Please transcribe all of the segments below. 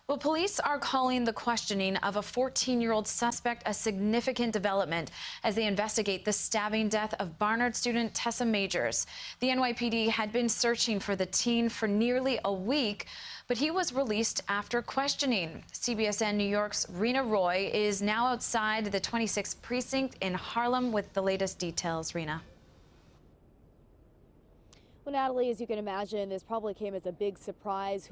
Well, police are calling the questioning of a 14-year-old suspect a significant development as they investigate the stabbing death of Barnard student Tessa Majors. The NYPD had been searching for the teen for nearly a week, but he was released after questioning. CBSN New York's Reena Roy is now outside the 26th precinct in Harlem with the latest details. Reena. Well, Natalie, as you can imagine, this probably came as a big surprise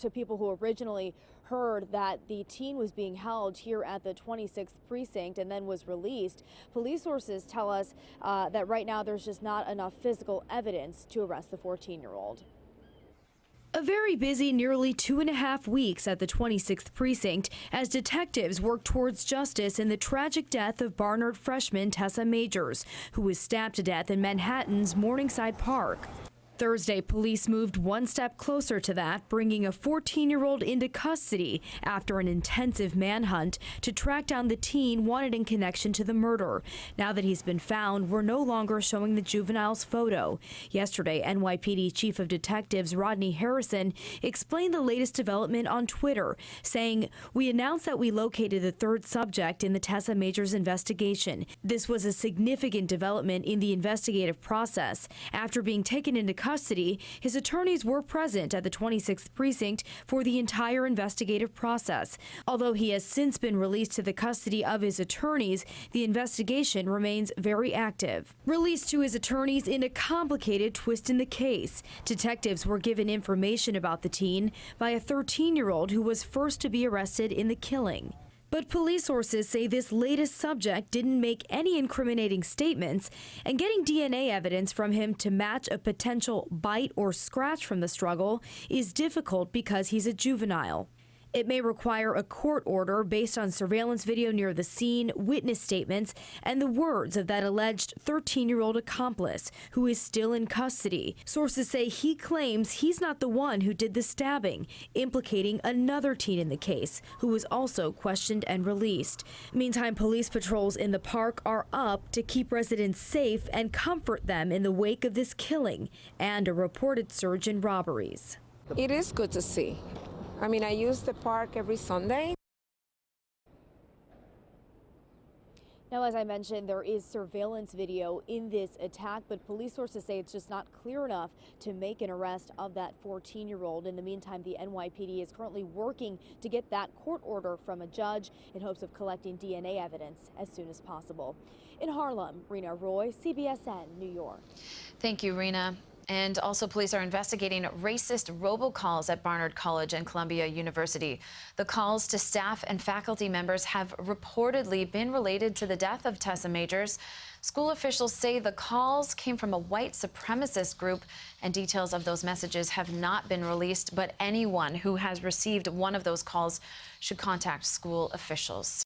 to people who originally heard that the teen was being held here at the 26th precinct and then was released. Police sources tell us that right now there's just not enough physical evidence to arrest the 14-year-old. A very busy nearly 2.5 weeks at the 26th precinct as detectives work towards justice in the tragic death of Barnard freshman Tessa Majors, who was stabbed to death in Manhattan's Morningside Park. Thursday, police moved one step closer to that, bringing a 14-year-old into custody after an intensive manhunt to track down the teen wanted in connection to the murder. Now that he's been found, we're no longer showing the juvenile's photo. Yesterday, NYPD Chief of Detectives Rodney Harrison explained the latest development on Twitter, saying, "We announced that we located the third subject in the Tessa Majors investigation. This was a significant development in the investigative process. After being taken into custody, his attorneys were present at the 26th precinct for the entire investigative process. Although he has since been released to the custody of his attorneys, the investigation remains very active." Released to his attorneys in a complicated twist in the case, detectives were given information about the teen by a 13-year-old who was first to be arrested in the killing. But police sources say this latest subject didn't make any incriminating statements, and getting DNA evidence from him to match a potential bite or scratch from the struggle is difficult because he's a juvenile. It may require a court order based on surveillance video near the scene, witness statements, and the words of that alleged 13-year-old accomplice who is still in custody. Sources say he claims he's not the one who did the stabbing, implicating another teen in the case who was also questioned and released. Meantime, police patrols in the park are up to keep residents safe and comfort them in the wake of this killing and a reported surge in robberies. It is good to see. I mean, I use the park every Sunday. Now, as I mentioned, there is surveillance video in this attack, but police sources say it's just not clear enough to make an arrest of that 14-year-old. In the meantime, the NYPD is currently working to get that court order from a judge in hopes of collecting DNA evidence as soon as possible. In Harlem, Reena Roy, CBSN, New York. Thank you, Reena. And also, police are investigating racist robocalls at Barnard College and Columbia University. The calls to staff and faculty members have reportedly been related to the death of Tessa Majors. School officials say the calls came from a white supremacist group, and details of those messages have not been released. But anyone who has received one of those calls should contact school officials.